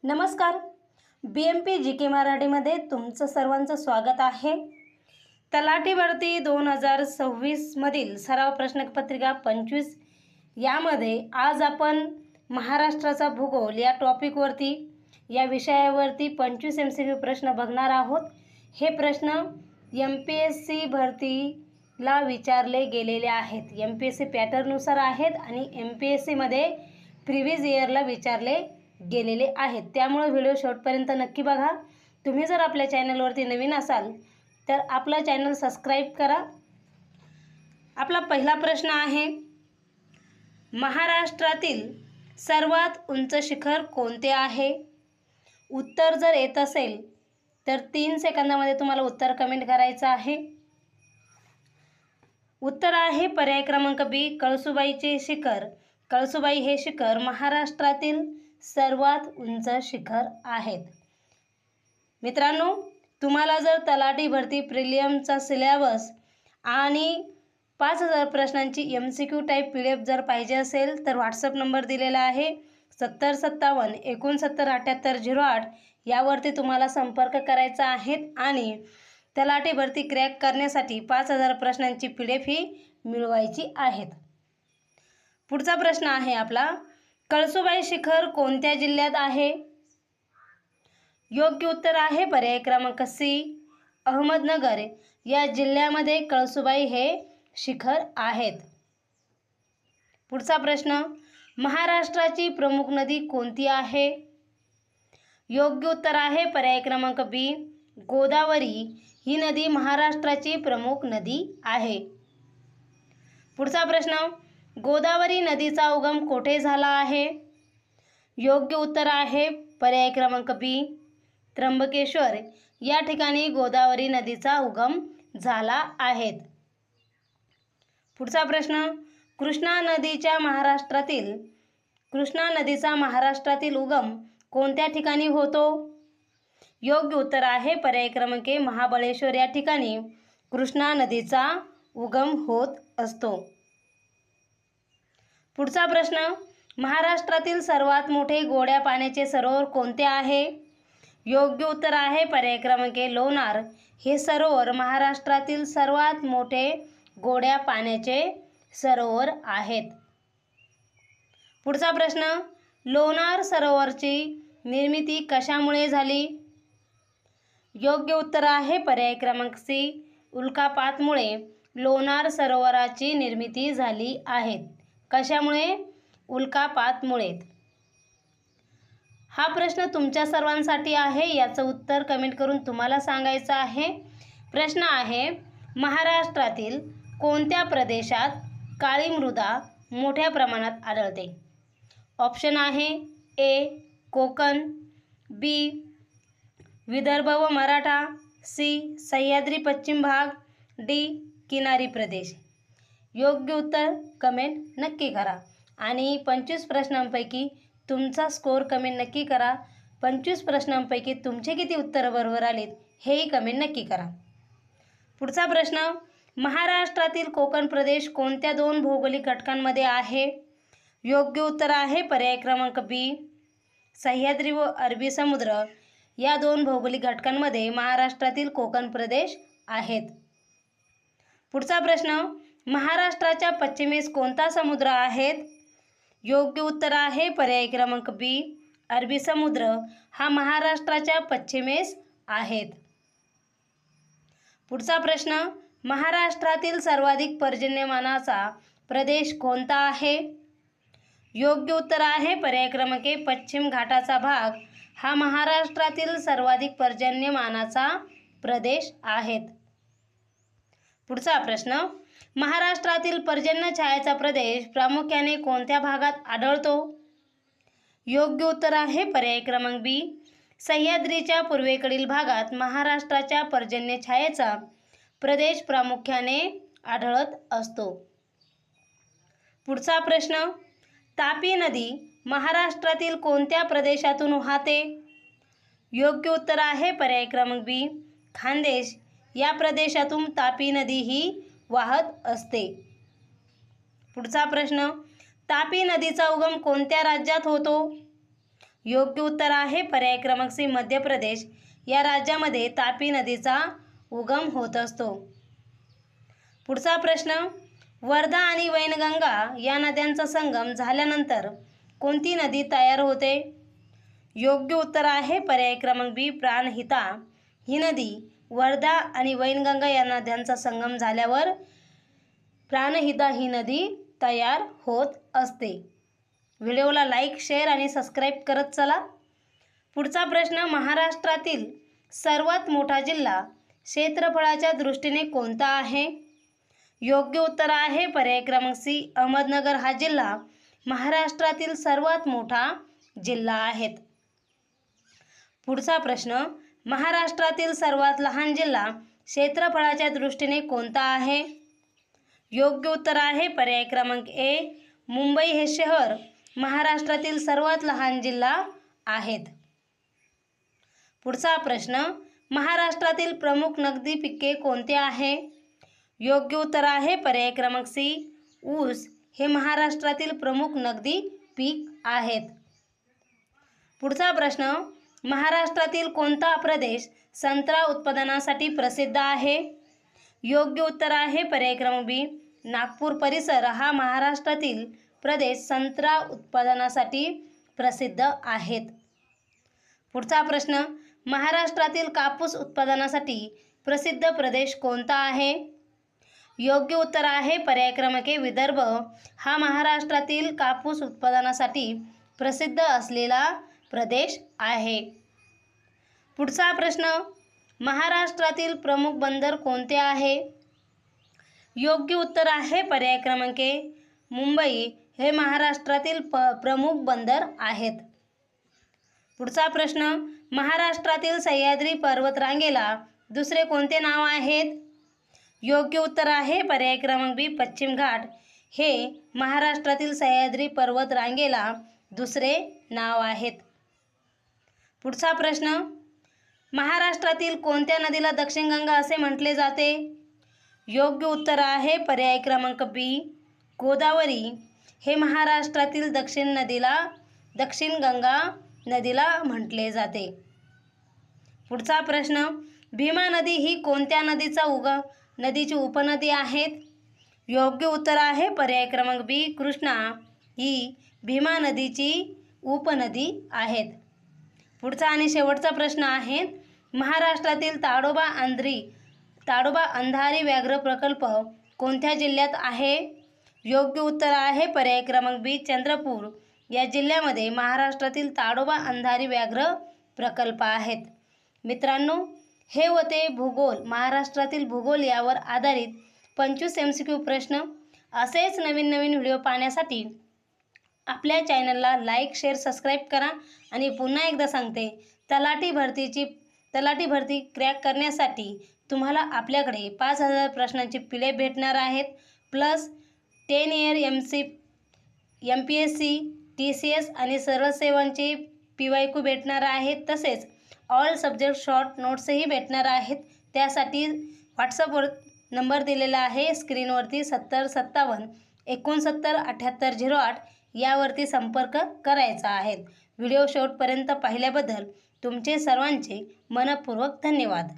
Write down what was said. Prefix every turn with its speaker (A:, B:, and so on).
A: नमस्कार. BMP GK मराठीमध्ये तुमचं सर्वांचं स्वागत आहे. तलाठी भरती 2026 मधील सराव प्रश्नपत्रिका 25 यामध्ये आज आपण महाराष्ट्राचा भूगोल या टॉपिकवरती या विषयावरती 25 MCQ प्रश्न बघणार आहोत. हे प्रश्न MPSC भरतीला विचारले गेलेले आहेत. MPSC पॅटर्ननुसार आहेत आणि MPSC मध्ये प्रिव्हियस इयरला विचारले गेलेले आहेत. त्यामुळे व्हिडिओ शेवटपर्यंत नक्की बघा. तुम्ही जर आपल्या चॅनलवरती नवीन असाल तर आपला चॅनल सबस्क्राइब करा. आपला पहिला प्रश्न आहे, महाराष्ट्रातील सर्वात उंच शिखर कोणते आहे? उत्तर जर येत असेल तर 3 सेकंदामध्ये तुम्हाला उत्तर कमेंट करायचं आहे. उत्तर आहे पर्याय क्रमांक बी, कळसुबाईचे शिखर. कळसुबाई हे शिखर महाराष्ट्रातील सर्वात उंच शिखर आहेत. मित्रांनो, तुम्हाला जर तलाठी भरती प्रिलियमचा सिलेबस आणि 5000 प्रश्नांची MCQ टाईप PDF जर पाहिजे असेल तर व्हॉट्सअप नंबर दिलेला आहे 7057 69 78 08 यावरती तुम्हाला संपर्क करायचा आहे आणि तलाठी भरती क्रॅक करण्यासाठी 5000 प्रश्नांची PDF ही मिळवायची आहेत. पुढचा प्रश्न आहे आपला, कळसुबाई शिखर कोणत्या जिल्ह्यात आहे? योग्य उत्तर आहे पर्याय क्रमांक सी, अहमदनगर या जिल्ह्यामध्ये कळसुबाई हे शिखर आहेत. पुढचा प्रश्न, महाराष्ट्राची प्रमुख नदी कोणती आहे? योग्य उत्तर आहे पर्याय क्रमांक बी, गोदावरी ही नदी महाराष्ट्राची प्रमुख नदी आहे. पुढचा प्रश्न, गोदावरी नदीचा उगम कोठे झाला आहे? योग्य उत्तर आहे पर्याय क्रमांक बी, त्र्यंबकेश्वर या ठिकाणी गोदावरी नदीचा उगम झाला आहे. पुढचा प्रश्न, कृष्णा नदीचा महाराष्ट्रातील उगम कोणत्या ठिकाणी होतो? योग्य उत्तर आहे पर्याय क्रमांक ए, महाबळेश्वर या ठिकाणी कृष्णा नदीचा उगम होत असतो. पुढचा प्रश्न, महाराष्ट्रातील सर्वात मोठे गोड्या पाण्याचे सरोवर कोणते आहे? योग्य उत्तर आहे पर्याय क्रमांक ए, लोणार हे सरोवर महाराष्ट्रातील सर्वात मोठे गोड्या पाण्याचे सरोवर आहेत. पुढचा प्रश्न, लोणार सरोवरची निर्मिती कशामुळे झाली? योग्य उत्तर आहे पर्याय क्रमांक सी, उल्कापातामुळे लोणार सरोवराची निर्मिती झाली आहे. कशामुळे? उल्कापातामुळे. हा प्रश्न तुमच्या सर्वांसाठी आहे. याचं उत्तर कमेंट करून तुम्हाला सांगायचं आहे. प्रश्न आहे, महाराष्ट्रातील कोणत्या प्रदेशात काळी मृदा मोठ्या प्रमाणात आढळते? ऑप्शन आहे ए, कोकण, बी, विदर्भ व मराठा, सी, सह्याद्री पश्चिम भाग, डी, किनारी प्रदेश. योग्य उत्तर कमेंट नक्की करा आणि 25 प्रश्नांपैकी तुमचा स्कोर कमेंट नक्की करा. 25 प्रश्नांपैकी तुमचे किती उत्तरं बरोबर आलीत हेही कमेंट नक्की करा. पुढचा प्रश्न, महाराष्ट्रातील कोकण प्रदेश कोणत्या 2 भौगोलिक घटकांमध्ये आहे? योग्य उत्तर आहे पर्याय क्रमांक बी, सह्याद्री व अरबी समुद्र या 2 भौगोलिक घटकांमध्ये महाराष्ट्रातील कोकण प्रदेश आहेत. पुढचा प्रश्न, महाराष्ट्राच्या पश्चिमेस कोणता समुद्र आहे? योग्य उत्तर आहे पर्याय क्रमांक बी, अरबी समुद्र हा महाराष्ट्राच्या पश्चिमेस आहेत. पुढचा प्रश्न, महाराष्ट्रातील सर्वाधिक पर्जन्यमानाचा प्रदेश कोणता आहे? योग्य उत्तर आहे पर्याय क्रमांक ए, पश्चिम घाटाचा भाग हा महाराष्ट्रातील सर्वाधिक पर्जन्यमानाचा प्रदेश आहेत. पुढचा प्रश्न, महाराष्ट्रातील पर्जन्य छायेचा प्रदेश प्रामुख्याने कोणत्या भागात आढळतो? योग्य उत्तर आहे पर्याय क्रमांक बी, सह्याद्रीच्या पूर्वेकडील भागात महाराष्ट्राच्या पर्जन्य छायेचा प्रदेश प्रामुख्याने आढळत असतो. पुढचा प्रश्न, तापी नदी महाराष्ट्रातील कोणत्या प्रदेशातून वाहते? योग्य उत्तर आहे पर्याय क्रमांक बी, खानदेश या प्रदेशातून तापी नदी ही वाहत असते. पुढचा प्रश्न, तापी नदीचा उगम कोणत्या राज्यात होतो? योग्य उत्तर आहे पर्याय क्रमांक सी मध्य प्रदेश या राज्यामध्ये तापी नदीचा उगम होत असतो। पुढचा प्रश्न, वर्धा आणि वैनगंगा या नद्यांचा संगम झाल्यानंतर कोणती नदी तयार होते? योग्य उत्तर आहे पर्याय क्रमांक बी प्राणहिता। ही नदी वर्धा आणि वैनगंगा या नद्यांचा संगम झाल्यावर प्राणहिता ही नदी तयार होत असते। व्हिडिओला लाईक, शेअर आणि सबस्क्राईब करत चला। पुढचा प्रश्न, महाराष्ट्रातील सर्वात मोठा जिल्हा क्षेत्रफळाच्या दृष्टीने कोणता आहे? योग्य उत्तर आहे पर्याय क्रमांक सी अहमदनगर हा जिल्हा महाराष्ट्रातील सर्वात मोठा जिल्हा आहे। पुढचा प्रश्न, महाराष्ट्रातील सर्वात लहान जिल्हा क्षेत्रफळाच्या दृष्टीने कोणता आहे? योग्य उत्तर आहे पर्याय क्रमांक ए मुंबई हे शहर महाराष्ट्रातील सर्वात लहान जिल्हा आहेत। पुढचा प्रश्न, महाराष्ट्रातील प्रमुख नगदी पिके कोणते आहे? योग्य उत्तर आहे पर्याय क्रमांक सी ऊस हे महाराष्ट्रातील प्रमुख नगदी पीक आहेत। पुढचा प्रश्न, महाराष्ट्रातील कोणता प्रदेश संत्रा उत्पादनासाठी प्रसिद्ध आहे? योग्य उत्तर आहे पर्याय क्रमांक बी नागपूर परिसर हा महाराष्ट्रातील प्रदेश संत्रा उत्पादनासाठी प्रसिद्ध आहेत। पुढचा प्रश्न, महाराष्ट्रातील कापूस उत्पादनासाठी प्रसिद्ध प्रदेश कोणता आहे? योग्य उत्तर आहे पर्याय क्रमांक ए विदर्भ हा महाराष्ट्रातील कापूस उत्पादनासाठी प्रसिद्ध असलेला प्रदेश आहे। पुढचा प्रश्न, महाराष्ट्रातील प्रमुख बंदर कोणते आहे? योग्य उत्तर आहे पर्याय क्रमांक ए मुंबई हे महाराष्ट्रातील प्रमुख बंदर आहेत। पुढचा प्रश्न, महाराष्ट्रातील सह्याद्री पर्वतरांगेला दुसरे कोणते नाव आहेत? योग्य उत्तर आहे पर्याय क्रमांक बी पश्चिम घाट हे महाराष्ट्रातील सह्याद्री पर्वतरांगेला दुसरे नाव आहेत। पुढचा प्रश्न, महाराष्ट्रातील कोणत्या नदीला दक्षिण गंगा असे म्हटले जाते? योग्य उत्तर आहे पर्याय क्रमांक बी गोदावरी हे महाराष्ट्रातील दक्षिण गंगा नदीला म्हटले जाते। पुढचा प्रश्न, भीमा नदी ही कोणत्या नदीची उपनदी आहेत? योग्य उत्तर आहे पर्याय क्रमांक बी कृष्णा ही भीमा नदीची उपनदी आहेत। पुढचा आणि शेवटचा प्रश्न आहे, महाराष्ट्रातील ताडोबा अंधारी व्याघ्र प्रकल्प कोणत्या जिल्ह्यात आहे? योग्य उत्तर आहे पर्याय क्रमांक बी चंद्रपूर या जिल्ह्यामध्ये महाराष्ट्रातील ताडोबा अंधारी व्याघ्र प्रकल्प आहेत। मित्रांनो, हे होते भूगोल, महाराष्ट्रातील भूगोल यावर आधारित 25 MCQ प्रश्न। असेच नवीन व्हिडिओ पाहण्यासाठी आपल्या चॅनलला लाईक, शेअर, सबस्क्राईब करा। आणि पुन्हा एकदा सांगते, तलाठी भरती क्रॅक करण्यासाठी तुम्हाला आपल्याकडे 5000 प्रश्नांची पिले भेटणार आहेत, प्लस 10 इयर MPSC, TCS आणि सरळ सेवांचे PYQ भेटणार आहेत। तसेच ऑल सब्जेक्ट शॉर्ट नोट्सही भेटणार आहेत। त्यासाठी व्हॉट्सअपवर नंबर दिलेला आहे स्क्रीनवरती 7057 69 78 08 यावरती संपर्क करायचा आहे। व्हिडिओ शेवटपर्यंत पाहिल्याबद्दल तुमचे सर्वांचे मनपूर्वक धन्यवाद।